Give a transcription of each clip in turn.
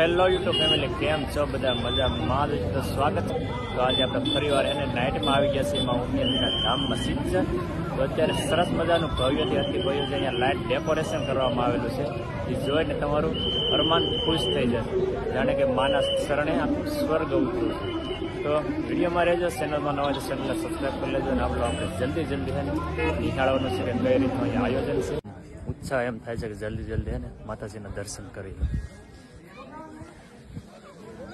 Hello YouTube family, કેમ છો બધા? મજામાં જ તો સ્વાગત. તો આજે આપણે ફરીવાર એને નાઇટમાં આવી ગયા છે. એમાં ઉમિયાજીના ધામ મસ્જિદ છે. તો અત્યારે સરસ મજાનું ભવ્યથી અતિ ભવ્ય છે. અહીંયા લાઇટ ડેકોરેશન કરવામાં આવેલું છે. એ જોઈને તમારું અરમાન ખુશ થઈ જશે, જાણે કે માના શરણે આખું સ્વર્ગ ઉતરું છે. તો વિડીયોમાં રહેજો, ચેનલમાં નવા છે ચેનલને સબસ્ક્રાઈબ કરી લેજો. અને આપણે જલ્દી છે ને નિહાળવાનું છે કે કઈ રીતનું અહીંયા આયોજન છે. ઉત્સાહ એમ થાય છે કે જલ્દી હે ને માતાજીના દર્શન કરી લો.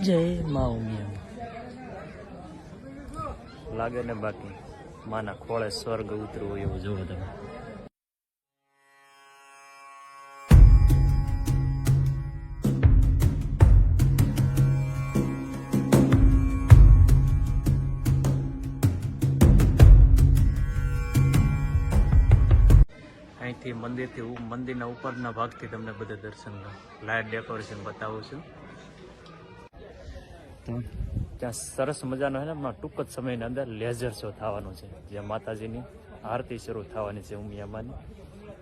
જય મા ઉમિયા. લાગે ને બાકી માના ખોળે સ્વર્ગ ઉતરવું હોય એવું જોવો તમે. અહીંથી મંદિરના ઉપરના ભાગથી તમને બધા દર્શન લાઇટ ડેકોરેશન બતાવું છું. ત્યાં સરસ મજાનો છે ને ટૂંક જ સમયની અંદર લેઝર શો થવાનો છે, જ્યાં માતાજીની આરતી શરૂ થવાની છે ઉમિયામાની.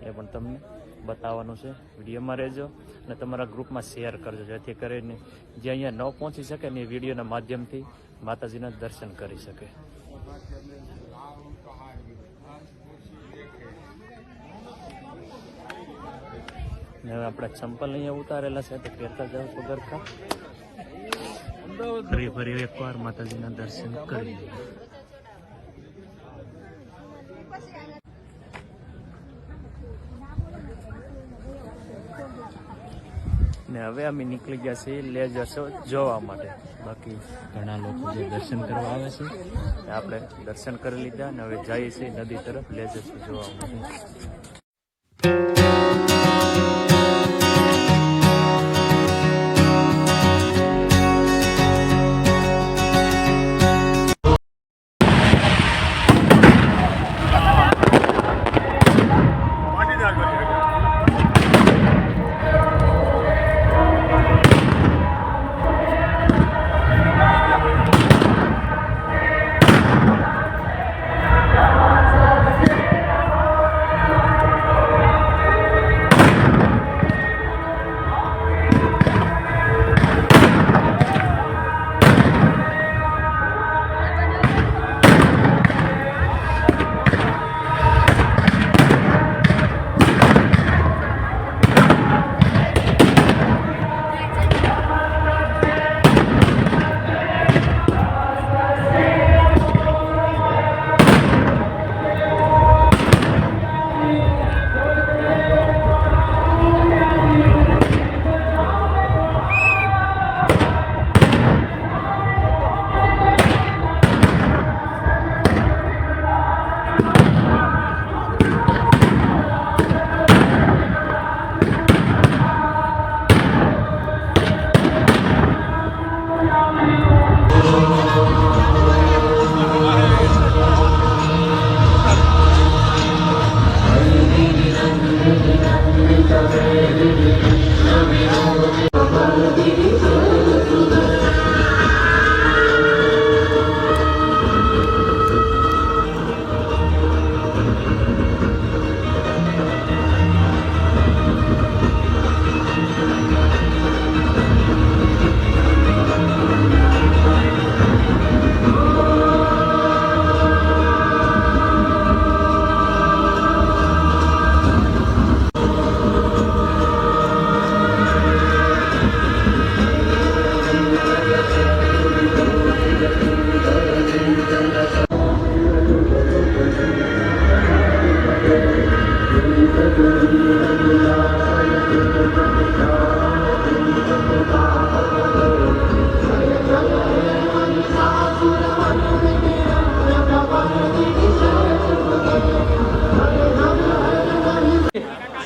એ પણ તમને બતાવવાનું છે. વિડીયોમાં રહેજો અને તમારા ગ્રુપમાં શેર કરજો, જેથી કરીને જે અહીંયા ન પહોંચી શકે ને એ વિડીયોના માધ્યમથી માતાજીના દર્શન કરી શકે. હવે આપણા ચંપલ અહીંયા ઉતારેલા છે, તો પહેરતા જાવ પગરખા. ફરી એકવાર માતાજીના દર્શન કરી ને હવે અમે નીકળી ગયા છીએ લેઝર શો જોવા માટે. બાકી ઘણા લોકો જે દર્શન કરવા આવે છે આપણે દર્શન કરી લીધા અને હવે જઈએ છીએ નદી તરફ લેઝર શો જોવા માટે.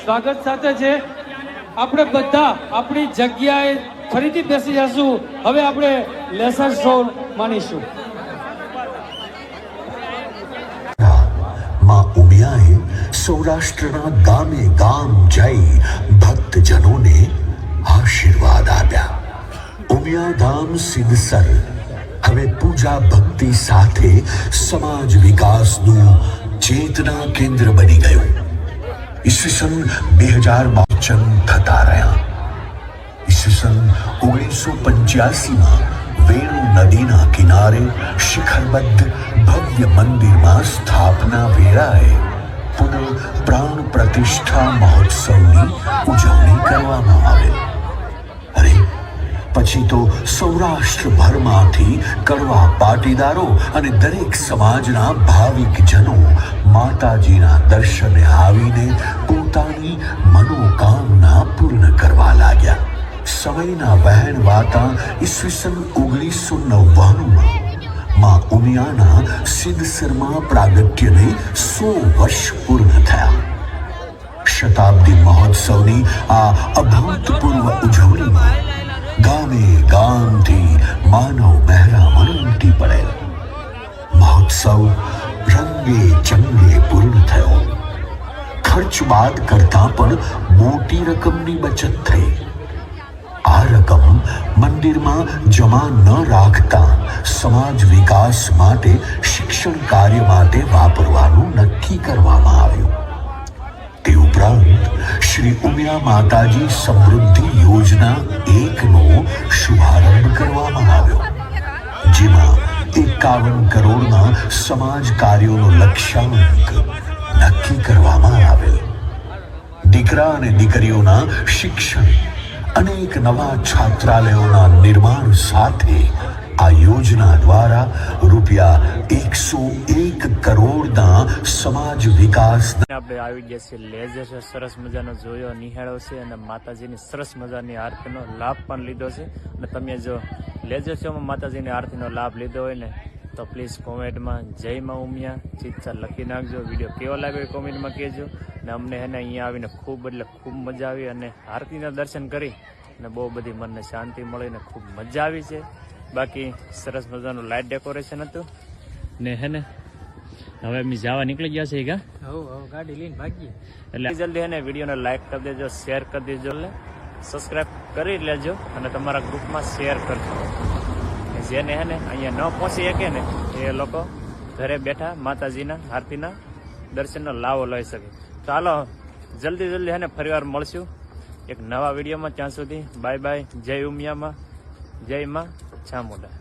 સ્વાગત સાથે છે. આપણે બધા આપણી જગ્યાએ ફરીથી બેસી જશું. હવે આપણે લેસર શો માનીશું. માં ઉમિયાએ સૌરાષ્ટ્રના ગામે ગામ જઈ ભક્તજનોને આશીર્વાદ આપ્યા. ઉમિયાધામ સિદ્ધસર હવે પૂજા ભક્તિ સાથે સમાજ વિકાસનું ચેતના કેન્દ્ર બની ગયું. ઈસવીસન 2012 થતા રહ્યા. ઈસવીસન 1985માં વેણુ નદીના કિનારે શિખરબદ્ધ ભવ્ય મંદિરમાં સ્થાપના વેળાએ પુનઃ પ્રાણ પ્રતિષ્ઠા મહોત્સવની ઉજવણી કરવામાં આવે. અરે પછી તો સૌરાષ્ટ્રભરમાંથી કડવા પાટીદારો અને દરેક સમાજના ભાવિક જનો માતાજીના દર્શને આવીને પોતાની મનોકામના પૂર્ણ કરવા લાગ્યા. સમયના વહેણ વાતા ઈસવીસન 1999માં માં ઉમિયાના સિદ્ધસરમાં પ્રાગટ્યને 100 વર્ષ પૂર્ણ થયા. શતાબ્દી મહોત્સવની આ અભૂતપૂર્વ ઉજવણીમાં ગામે ગામથી માનવ મહેરામણ ઉમટી પડેલ. મહોત્સવ રંગે ચંગે પૂર્ણ થયો. ખર્ચ બાદ કરતાં પણ મોટી રકમની બચત થઈ. આ રકમ મંદિરમાં જમા ન રાખતા સમાજ વિકાસ માટે શિક્ષણ કાર્ય માટે વાપરવાનું નક્કી કરવામાં આવ્યું. તે ઉપરાંત શ્રી ઉમિયા માતાજી સમૃદ્ધિ યોજના 1નો શુભારંભ કરવામાં આવ્યો, જેમાં 51 કરોડના સમાજ કાર્યોનો લક્ષ્યાંક નક્કી કરવામાં આવેલ. દીકરા અને દીકરીઓના શિક્ષણ, અનેક નવા છાત્રાલયોના નિર્માણ સાથે આ યોજના દ્વારા રૂપિયા 101 કરોડના સમાજ વિકાસ. આપણે આવી ગયા છે લેઝર છે, સરસ મજાનો જોયો નિહાળો છે અને માતાજીની સરસ મજાની આરતીનો લાભ પણ લીધો છે. અને તમે જો લેઝર શોમાં માતાજીની આરતીનો લાભ લીધો હોય ને તો પ્લીઝ કોમેન્ટમાં જય માં ઉમિયા ચિત્તા લખી નાખજો. વિડીયો કેવો લાગ્યો એ કોમેન્ટમાં કહેજો. અને અમને એને અહીંયા આવીને ખૂબ એટલે ખૂબ મજા આવી અને આરતીના દર્શન કરી અને બહુ બધી મનને શાંતિ મળી ને ખૂબ મજા આવી છે. બાકી સરસ મજાનું લાઇટ ડેકોરેશન હતું ને હે ને હવે અમે જવા નીકળી ગયા છે કા ગાડી લઈને ભાગીએ. એટલે જલ્દી હે ને વિડીયોને લાઇક કરી દેજો, શેર કરી દેજો, એટલે સબસ્ક્રાઈબ કરી લેજો અને તમારા ગ્રુપમાં શેર કરજો. જેને હે ને અહીંયા ન પહોંચી શકે ને એ લોકો ઘરે બેઠા માતાજીના આરતીના દર્શનનો લાવો લઈ શકે. ચાલો જલ્દી હે ને ફરીવાર મળશું એક નવા વિડીયોમાં. ત્યાં સુધી બાય બાય. જય ઉમિયામાં, જય માં ચામુંડા.